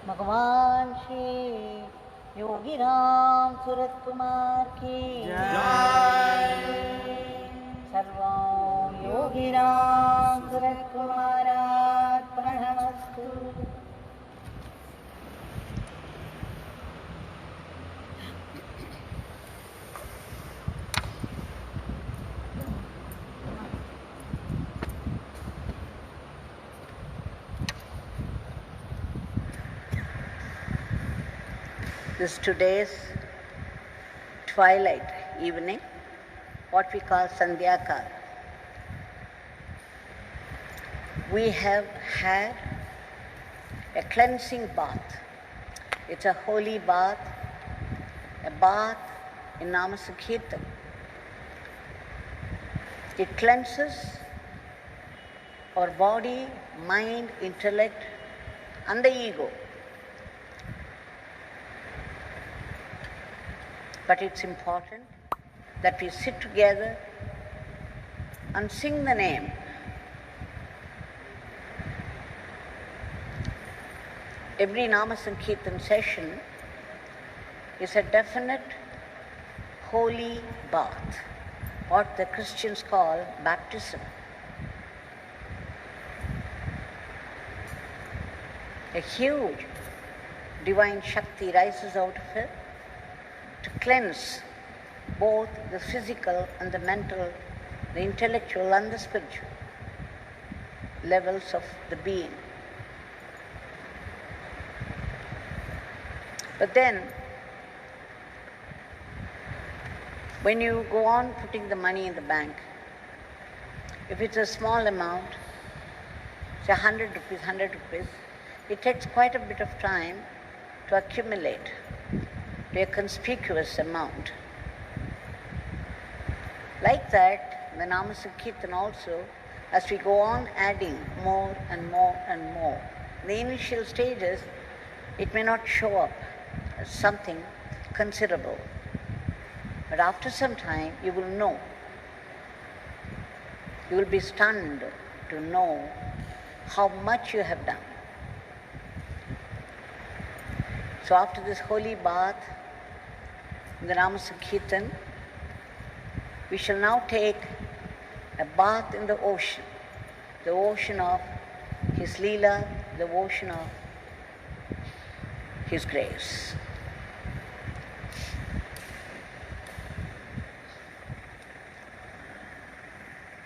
भगवान श्री योगी रामसूरतकुमार की जय। सर्वं योगी रामसूरतकुमारार्पणमस्तु। This today's twilight evening, what we call Sandhyakar. We have had a cleansing bath. It's a holy bath, a bath in Nama Sankirtan. It cleanses our body, mind, intellect, and the ego. But it's important that we sit together and sing the name. Every Nama Sankirtan session is a definite holy bath, what the Christians call baptism. A huge divine Shakti rises out of it to cleanse both the physical and the mental, the intellectual and the spiritual levels of the being. But then, when you go on putting the money in the bank, if it's a small amount, say 100 rupees, it takes quite a bit of time to accumulate to a conspicuous amount. Like that, the Nama Sankirtan also, as we go on adding more and more and more, in the initial stages, it may not show up as something considerable. But after some time, you will know. You will be stunned to know how much you have done. So after this holy bath, in the Nama Sankirtan, we shall now take a bath in the ocean of His Leela, the ocean of His grace.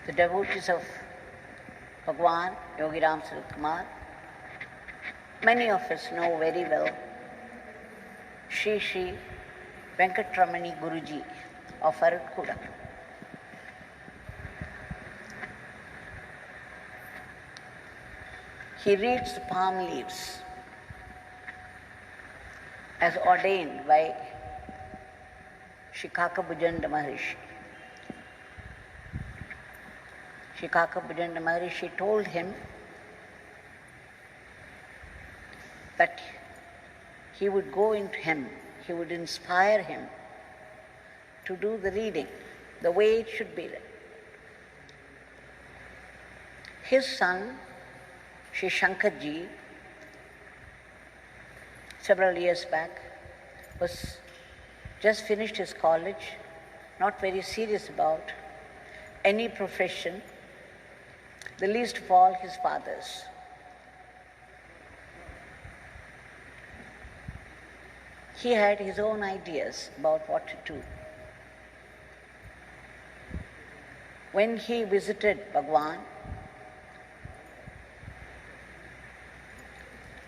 The devotees of Bhagwan Yogi Ramsuratkumar, many of us know very well Sri Venkatramani Guruji of Arakkuda. He reads the palm leaves as ordained by Shikaka Bhujanda Maharishi. Shikaka Bhujanda Maharishi told him that he would go into him, he would inspire him to do the reading the way it should be. His son, Sri Shankarji, several years back, was just finished his college, not very serious about any profession, the least of all his father's. He had his own ideas about what to do. When he visited Bhagwan,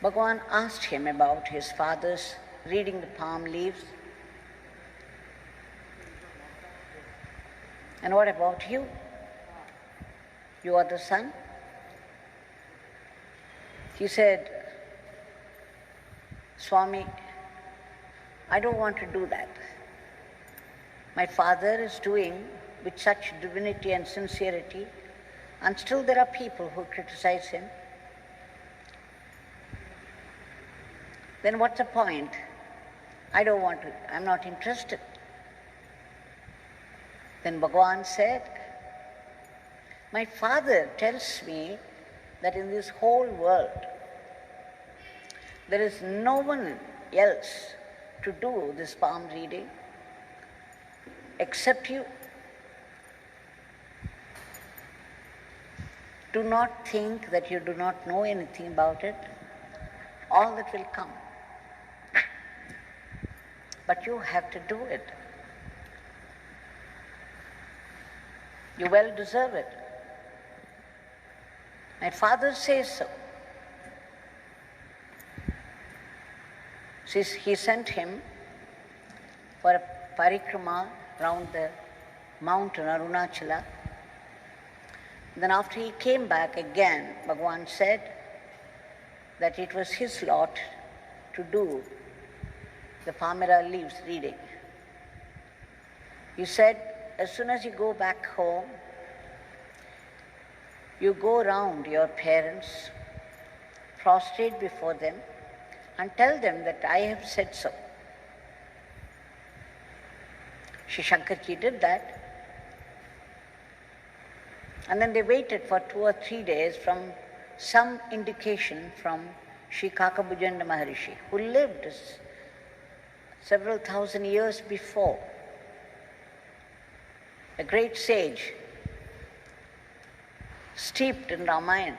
Bhagwan asked him about his father's reading the palm leaves. And what about you? You are the son? He said, Swami, I don't want to do that. My father is doing with such divinity and sincerity, and still there are people who criticize him. Then what's the point? I don't want to, I'm not interested. Then Bhagwan said, my father tells me that in this whole world there is no one else to do this palm reading except you. Do not think that you do not know anything about it. All that will come. But you have to do it. You well deserve it. My father says so. He sent him for a parikrama round the mountain Arunachala. Then after he came back again, Bhagwan said that it was his lot to do the Palmyra leaves reading. He said, as soon as you go back home, you go round your parents, prostrate before them, and tell them that I have said so. Shri Shankarji did that. And then they waited for 2 or 3 days from some indication from Shri Kakabhujanda Maharishi, who lived several thousand years before, a great sage, steeped in Ramayana.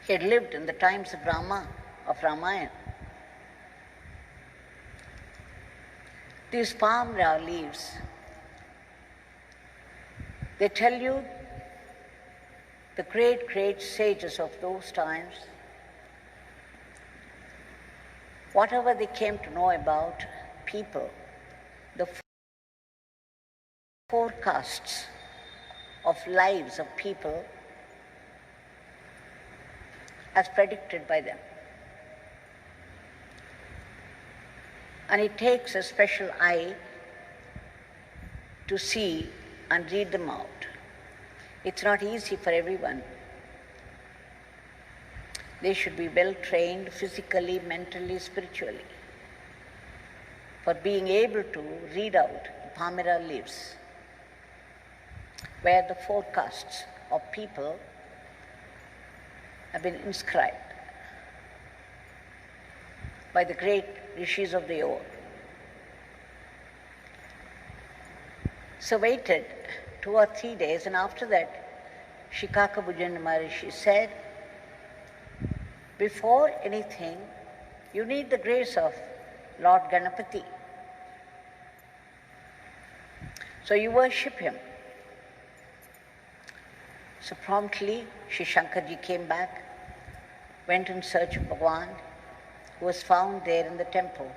He had lived in the times of Ramayana. These palmyra leaves, they tell you the great, great sages of those times, whatever they came to know about people, the forecasts of lives of people as predicted by them. And it takes a special eye to see and read them out. It's not easy for everyone. They should be well trained physically, mentally, spiritually for being able to read out the Palmyra leaves, where the forecasts of people have been inscribed by the great rishis of the old. So waited 2 or 3 days, and after that, Shikaka Bhujanda Maharishi said, before anything, you need the grace of Lord Ganapati. So you worship him. So promptly, Shri Shankarji came back, went in search of Bhagwan, who was found there in the temple.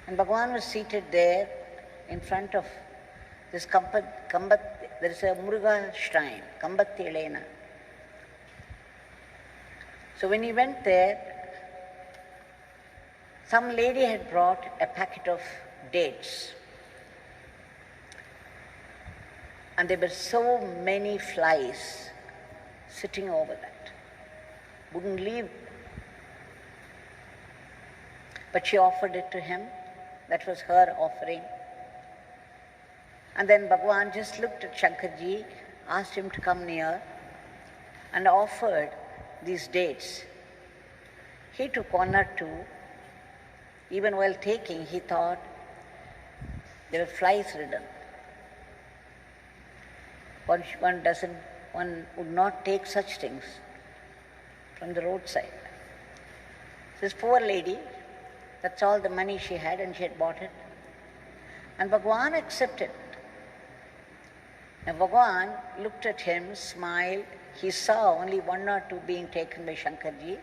And Bhagwan was seated there in front of this there is a Muruga shrine, Kambatti Elena. So when he went there, some lady had brought a packet of dates. And there were so many flies sitting over that. Wouldn't leave. But she offered it to him. That was her offering. And then Bhagwan just looked at Shankarji, asked him to come near, and offered these dates. He took one or two. Even while taking, he thought they were flies ridden. One would not take such things from the roadside. This poor lady, that's all the money she had, and she had bought it. And Bhagwan accepted. Now Bhagwan looked at him, smiled. He saw only one or two being taken by Shankarji.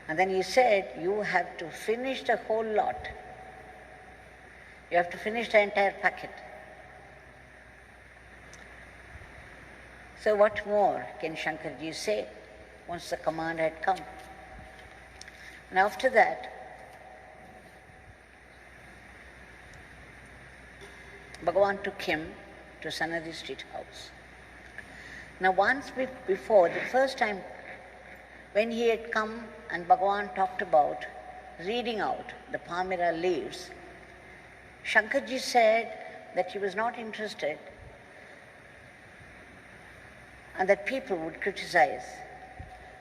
And then he said, you have to finish the whole lot. You have to finish the entire packet. So what more can Shankarji say once the command had come? And after that, Bhagwan took him to Sanadi Street House. Now once before, the first time when he had come and Bhagwan talked about reading out the Palmyra leaves, Shankarji said that he was not interested and that people would criticize.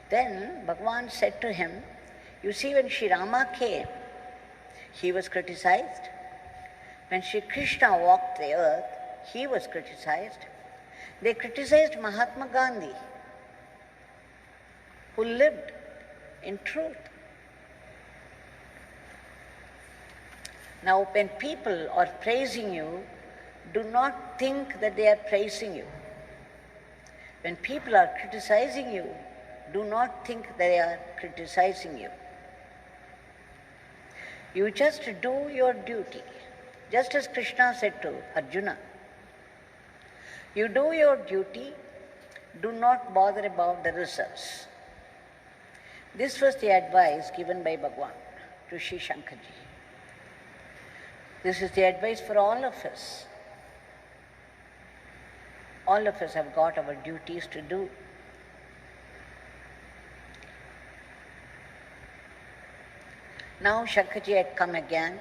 Then Bhagwan said to him, you see, when Sri Rama came, he was criticized. When Sri Krishna walked the earth, he was criticized. They criticized Mahatma Gandhi, who lived in truth. Now, when people are praising you, do not think that they are praising you. When people are criticizing you, do not think they are criticizing you. You just do your duty, just as Krishna said to Arjuna. You do your duty, do not bother about the results. This was the advice given by Bhagwan to Sri Shankarji. This is the advice for all of us. All of us have got our duties to do. Now Shankarji had come again,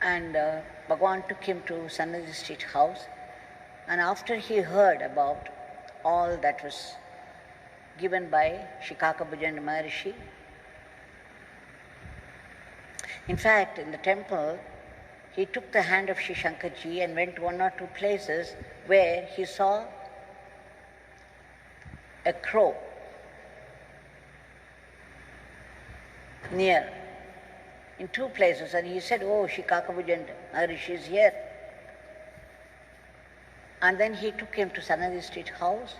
and Bhagwan took him to Sanadi Street House, and after he heard about all that was given by Shikakabhujana Maharishi, in fact, in the temple, he took the hand of Sri Shankarji and went to one or two places where he saw a crow near, in two places, and he said, oh, Shikakabhujana Maharishi is here. And then he took him to Sanadi Street House.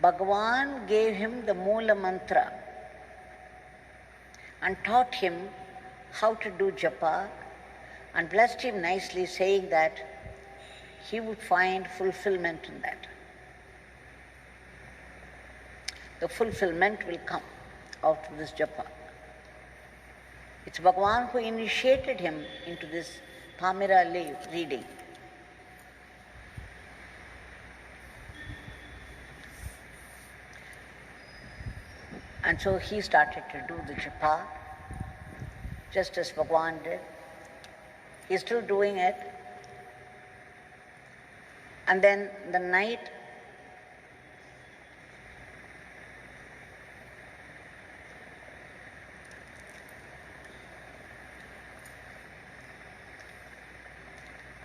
Bhagwan gave him the Moola Mantra and taught him how to do japa, and blessed him nicely, saying that he would find fulfillment in that. The fulfillment will come out of this japa. It's Bhagwan who initiated him into this Palmyra reading. And so he started to do the japa, just as Bhagwan did. He's still doing it. And then the night,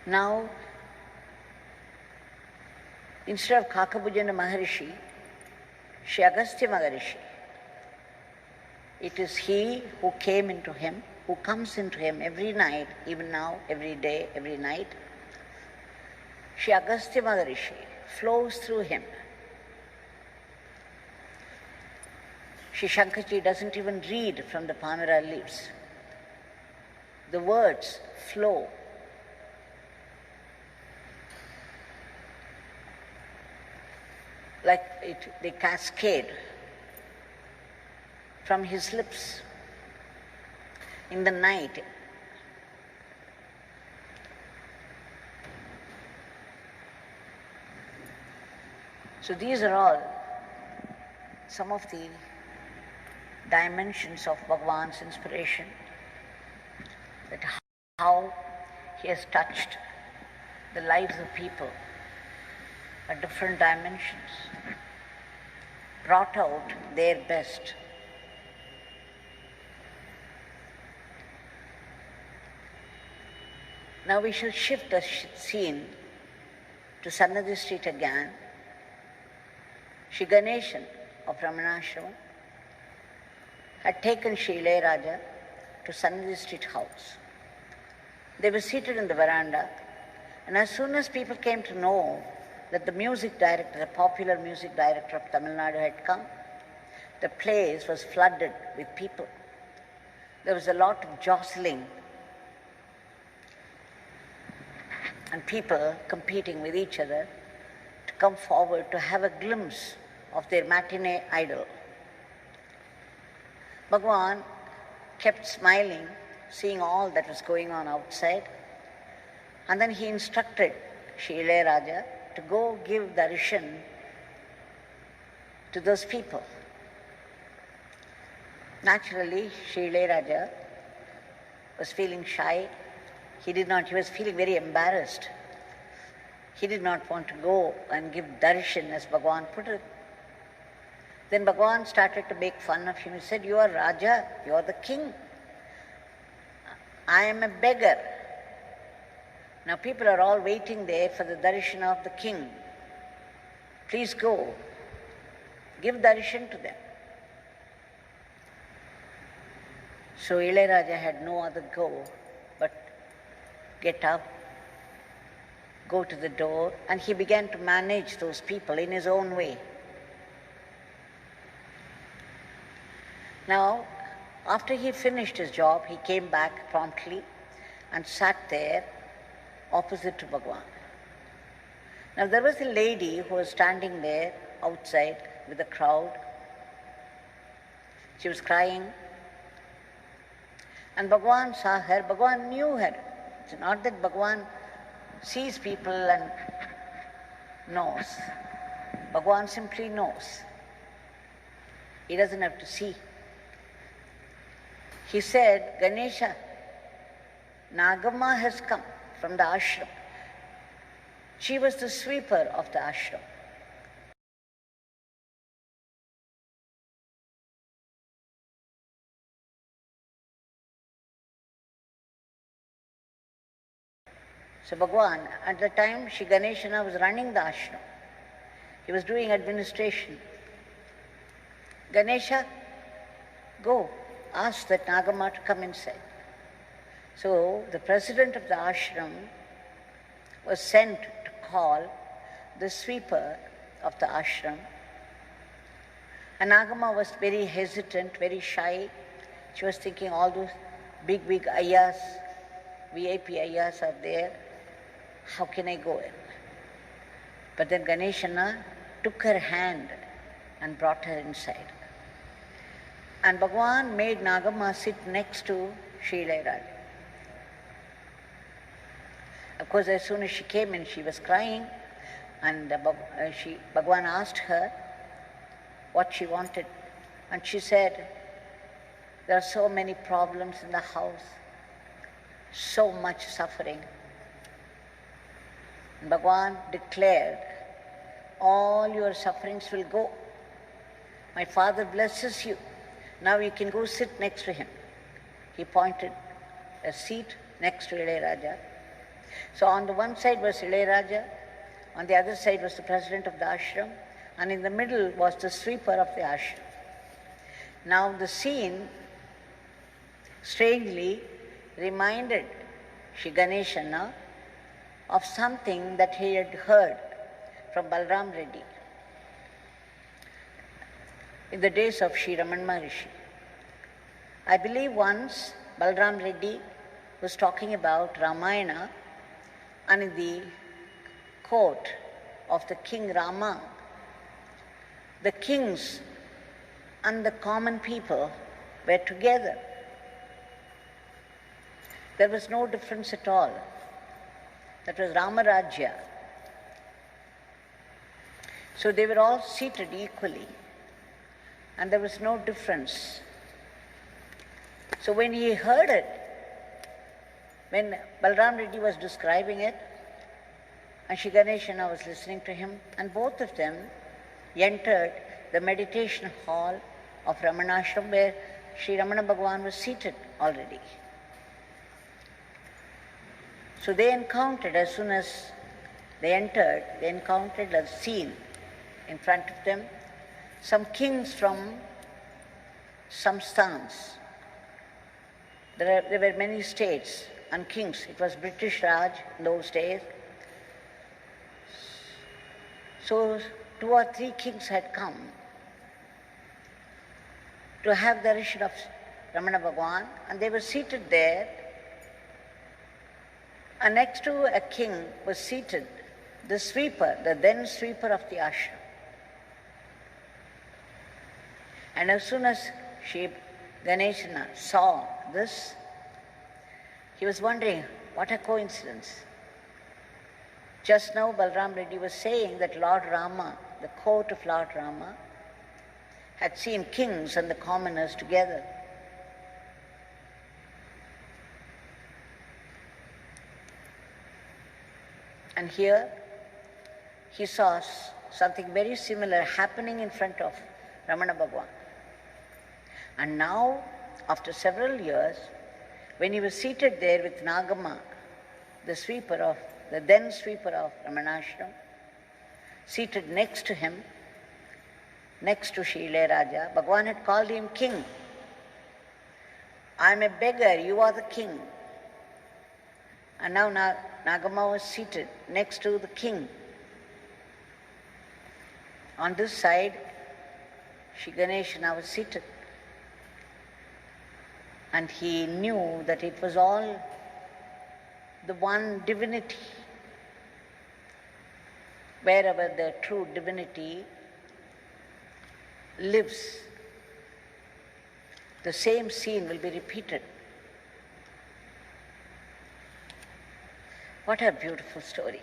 now, instead of Kakabhujana Maharishi, Shri Agastya Maharishi, it is he who came into him, who comes into him every night, even now, every day, every night. Shri Agastya Maharishi flows through him. Shri Shankarji doesn't even read from the Palmyra leaves. The words flow. they cascade from his lips in the night. So these are all some of the dimensions of Bhagwan's inspiration, that how he has touched the lives of people at different dimensions, brought out their best. Now we shall shift the scene to Sannadhi Street again. Shri Ganeshan of Ramanashram had taken Shri Ilayaraja to Sannadhi Street house. They were seated in the veranda, and as soon as people came to know that the music director, the popular music director of Tamil Nadu had come, the place was flooded with people. There was a lot of jostling and people competing with each other to come forward to have a glimpse of their matinee idol. Bhagwan kept smiling, seeing all that was going on outside, and then he instructed Shri Ilayaraja to go give darshan to those people. Naturally, Shri Ilayaraja was feeling shy. He was feeling very embarrassed. He did not want to go and give darshan, as Bhagwan put it. Then Bhagwan started to make fun of him. He said, "You are Raja, you are the king. I am a beggar. Now people are all waiting there for the darshan of the king. Please go, give darshan to them." So Ilayaraja had no other go but get up, go to the door, and he began to manage those people in his own way. Now, after he finished his job, he came back promptly and sat there opposite to Bhagwan. Now, there was a lady who was standing there outside with the crowd. She was crying. And Bhagwan saw her. Bhagwan knew her. It's not that Bhagwan sees people and knows. Bhagwan simply knows. He doesn't have to see. He said, "Ganesha, Nagamma has come from the ashram." She was the sweeper of the ashram. So Bhagwan, at the time Shri Ganeshana was running the ashram. He was doing administration. "Ganesha, go, ask that Nagamma to come inside." So the president of the ashram was sent to call the sweeper of the ashram. And Nagamma was very hesitant, very shy. She was thinking all those big ayahs, VIP ayahs are there. How can I go in? But then Ganeshana took her hand and brought her inside. And Bhagwan made Nagamma sit next to Shri Ilayaraja. Of course, as soon as she came in, she was crying, and Bhagwan asked her what she wanted. And she said, "There are so many problems in the house, so much suffering." And Bhagwan declared, "All your sufferings will go. My father blesses you. Now you can go sit next to him." He pointed a seat next to Ilayaraja. So on the one side was Ilayaraja, on the other side was the president of the ashram, and in the middle was the sweeper of the ashram. Now the scene strangely reminded Shri Ganeshana of something that he had heard from Balram Reddy in the days of Shri Raman Maharishi. I believe once Balram Reddy was talking about Ramayana, and in the court of the King Rama, the kings and the common people were together. There was no difference at all. That was Ramarajya. So they were all seated equally, and there was no difference. So when he heard it, when Balram Reddy was describing it, and Shri Ganeshana was listening to him, and both of them entered the meditation hall of Ramanashram where Sri Ramana Bhagavan was seated already. So they encountered, as soon as they entered, they encountered a scene in front of them. Some kings from some stans. There were many states and kings. It was British Raj in those days. So 2 or 3 kings had come to have darshan of Ramana Bhagavan, and they were seated there. And next to a king was seated the sweeper, the then sweeper of the ashram. And as soon as Shri Ganeshana saw this, he was wondering, what a coincidence. Just now Balram Reddy was saying that Lord Rama, the court of Lord Rama, had seen kings and the commoners together. And here he saw something very similar happening in front of Ramana Bhagavan. And now, after several years, when he was seated there with Nagama, the then sweeper of Ramanashram, seated next to him, next to Shri Ilayaraja, Bhagavan had called him king. I am a beggar, you are the king. And now Nagama was seated next to the king. On this side, Shri Ganeshana was seated. And he knew that it was all the one divinity. Wherever the true divinity lives, the same scene will be repeated. What a beautiful story.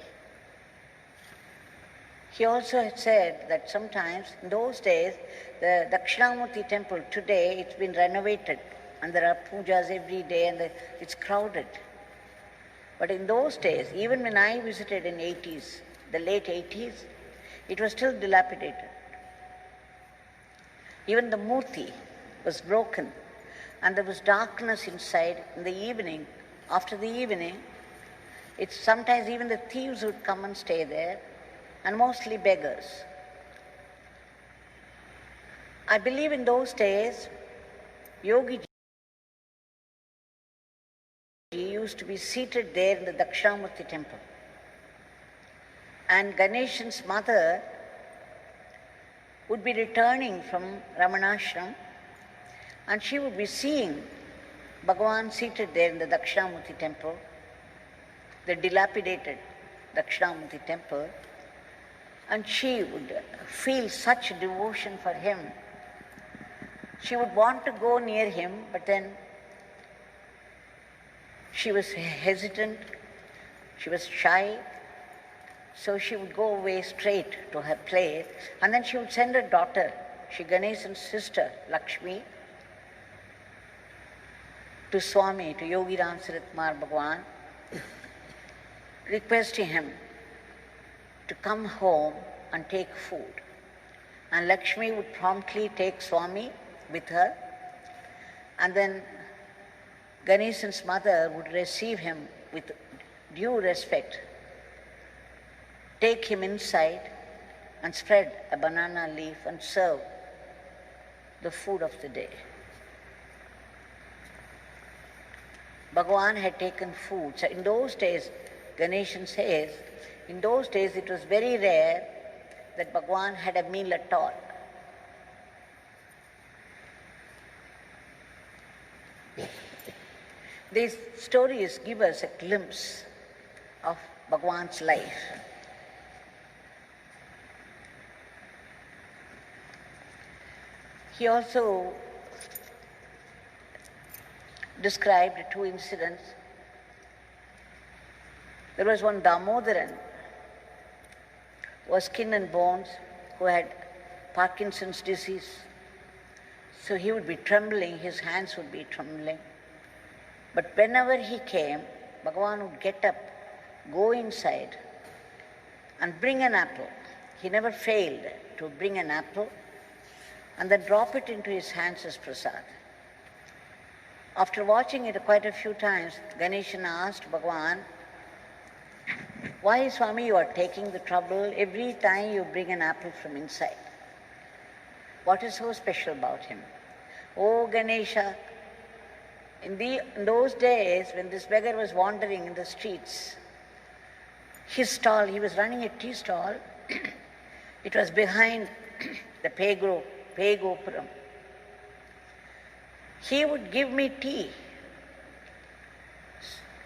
He also had said that sometimes, in those days, the Dakshinamurti temple, today it's been renovated and there are pujas every day and it's crowded. But in those days, even when I visited in the late 80s, it was still dilapidated. Even the murti was broken and there was darkness inside in the evening. After the evening, it's sometimes even the thieves would come and stay there, and mostly beggars. I believe in those days, Yogi used to be seated there in the Dakshinamurti temple. And Ganeshan's mother would be returning from Ramanashram, and she would be seeing Bhagavan seated there in the Dakshinamurti temple, the dilapidated Dakshinamurti temple, and she would feel such devotion for him. She would want to go near him, but then she was hesitant, she was shy, so she would go away straight to her place, and then she would send her daughter, Shri Ganeshan's sister, Lakshmi, to Swami, to Yogi Ramsuratkumar Bhagavan, requesting him to come home and take food. And Lakshmi would promptly take Swami with her, and then Ganeshan's mother would receive him with due respect, take him inside and spread a banana leaf and serve the food of the day. Bhagavan had taken food. So in those days, Ganeshan says, in those days it was very rare that Bhagavan had a meal at all. These stories give us a glimpse of Bhagavan's life. He also described two incidents. There was one Damodaran, who was skin and bones, who had Parkinson's disease. So he would be trembling, his hands would be trembling. But whenever he came, Bhagavan would get up, go inside, and bring an apple. He never failed to bring an apple and then drop it into his hands as prasad. After watching it quite a few times, Ganeshan asked Bhagavan, "Why, Swami, you are taking the trouble every time you bring an apple from inside? What is so special about him?" "Oh, Ganesha, in those days when this beggar was wandering in the streets, his stall, he was running a tea stall, it was behind the Pegopuram. He would give me tea."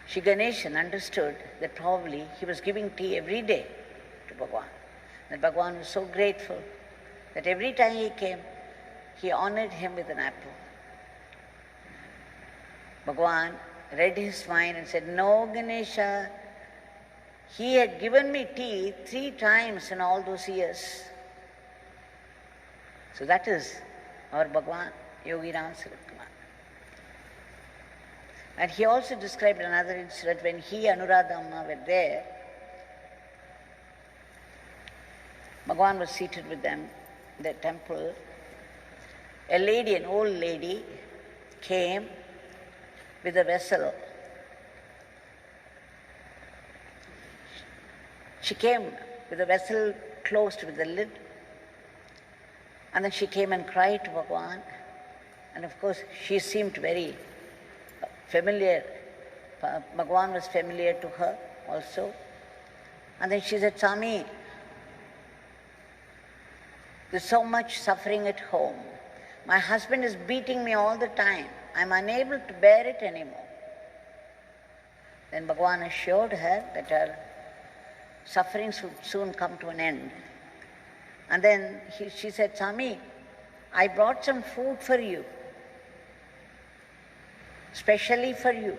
Shri Ganeshan understood that probably he was giving tea every day to Bhagavan. And Bhagavan was so grateful that every time he came, he honored him with an apple. Bhagavan read his mind and said, "No, Ganesha, he had given me tea 3 times in all those years." So that is our Bhagwan Yogi Ramsuratkumar. And he also described another incident when he and Anuradha Amma were there. Bhagavan was seated with them in the temple. A lady, an old lady, came with a vessel. She came with a vessel closed with the lid, and then she came and cried to Bhagavan. And of course, she seemed very familiar. Bhagavan was familiar to her also. And then she said, "Swami, there's so much suffering at home. My husband is beating me all the time. I'm unable to bear it anymore." Then Bhagavan assured her that her sufferings would soon come to an end. And then she said, "Swami, I brought some food for you, specially for you."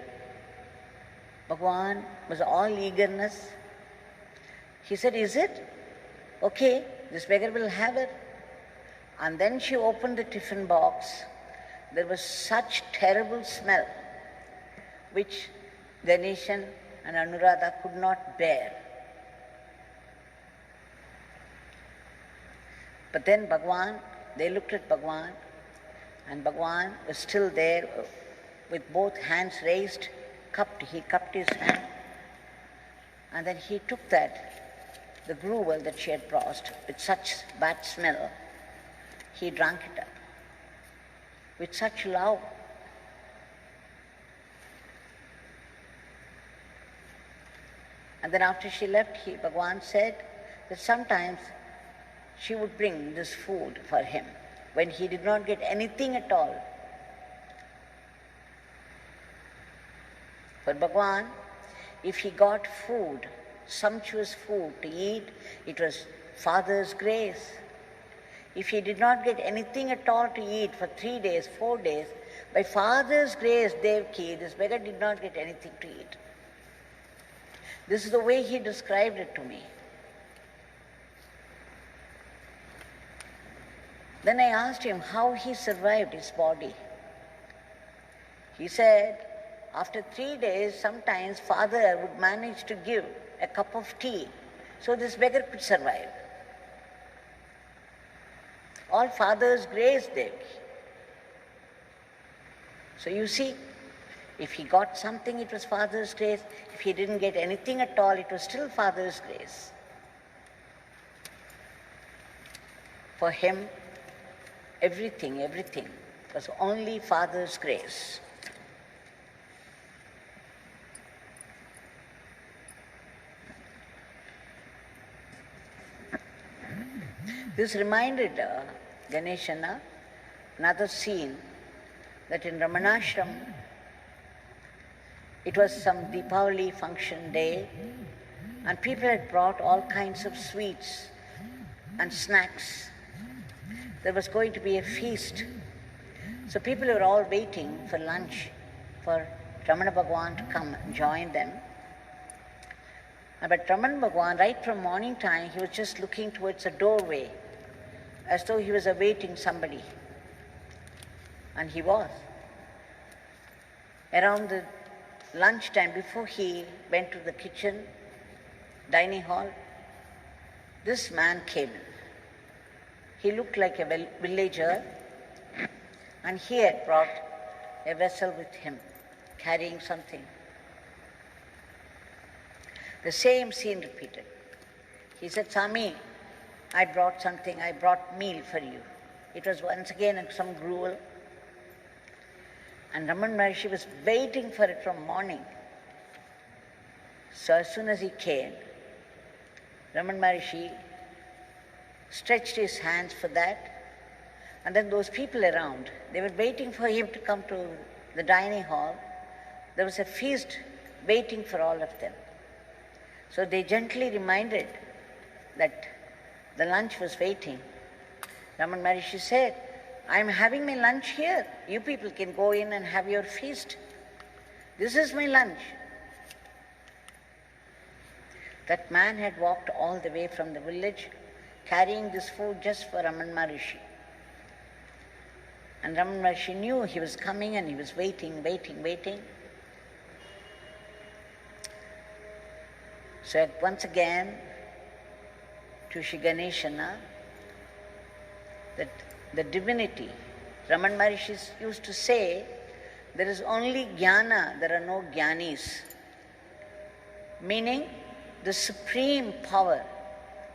Bhagavan was all eagerness. He said, "Is it? Okay, this beggar will have it." And then she opened the tiffin box. There was such terrible smell, which Ganeshan and Anuradha could not bear. But then Bhagavan, they looked at Bhagavan, and Bhagavan was still there with both hands raised, cupped. He cupped his hand, and then he took the gruel that she had brought with such bad smell. He drank it up with such love. And then after she left, Bhagavan said that sometimes she would bring this food for him when he did not get anything at all. For Bhagavan, if he got food, sumptuous food to eat, it was Father's grace. If he did not get anything at all to eat for 3 days, 4 days, by Father's grace, Devaki, this beggar did not get anything to eat. This is the way he described it to me. Then I asked him how he survived his body. He said, after 3 days, sometimes Father would manage to give a cup of tea, so this beggar could survive. All Father's grace, Devaki. So you see, if he got something, it was Father's grace. If he didn't get anything at all, it was still Father's grace. For him, everything was only Father's grace. This reminded Ganeshana another scene that in Ramanashram, it was some Deepavali function day, and people had brought all kinds of sweets and snacks. there was going to be a feast. So people were all waiting for lunch for Ramana Bhagwan to come and join them. But Ramana Bhagwan, right from morning time, he was just looking towards a doorway, as though he was awaiting somebody. And he was. Around the lunchtime, before he went to the kitchen, dining hall, this man came in. He looked like a villager, and he had brought a vessel with him, carrying something. The same scene repeated. He said, "Swami, I brought something, I brought meal for you." It was once again some gruel. And Ramana Maharshi was waiting for it from morning. So as soon as he came, Ramana Maharshi stretched his hands for that, and then those people around, they were waiting for him to come to the dining hall. There was a feast waiting for all of them. So they gently reminded that the lunch was waiting. Ramana Maharshi said, "I'm having my lunch here. You people can go in and have your feast. This is my lunch." That man had walked all the way from the village carrying this food just for Ramana Maharshi. And Ramana Maharshi knew he was coming and he was waiting. So once again, to Shri Ganeshana, that the divinity, Ramana Maharshi used to say, there is only jnana, there are no jnanis. Meaning, the supreme power,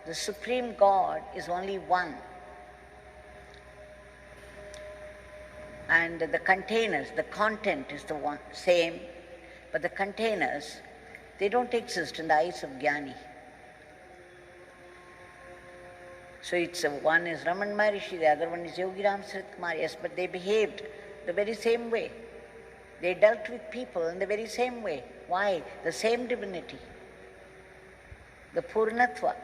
the supreme God is only one. And the containers, the content is the one, same, but the containers, they don't exist in the eyes of jnani. So it's one is Ramana Maharshi, the other one is Yogi Ramsuratkumar, yes, but they behaved the very same way. They dealt with people in the very same way. Why? The same divinity, the Purnatva,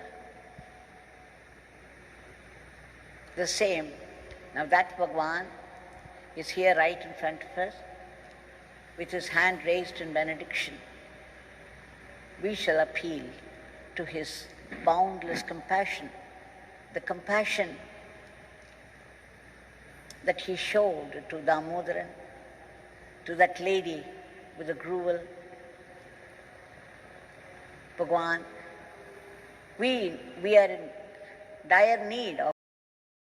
the same. Now that Bhagwan is here right in front of us, with his hand raised in benediction. We shall appeal to his boundless compassion, the compassion that he showed to Damodaran, to that lady with the gruel. Bhagwan, we are in dire need of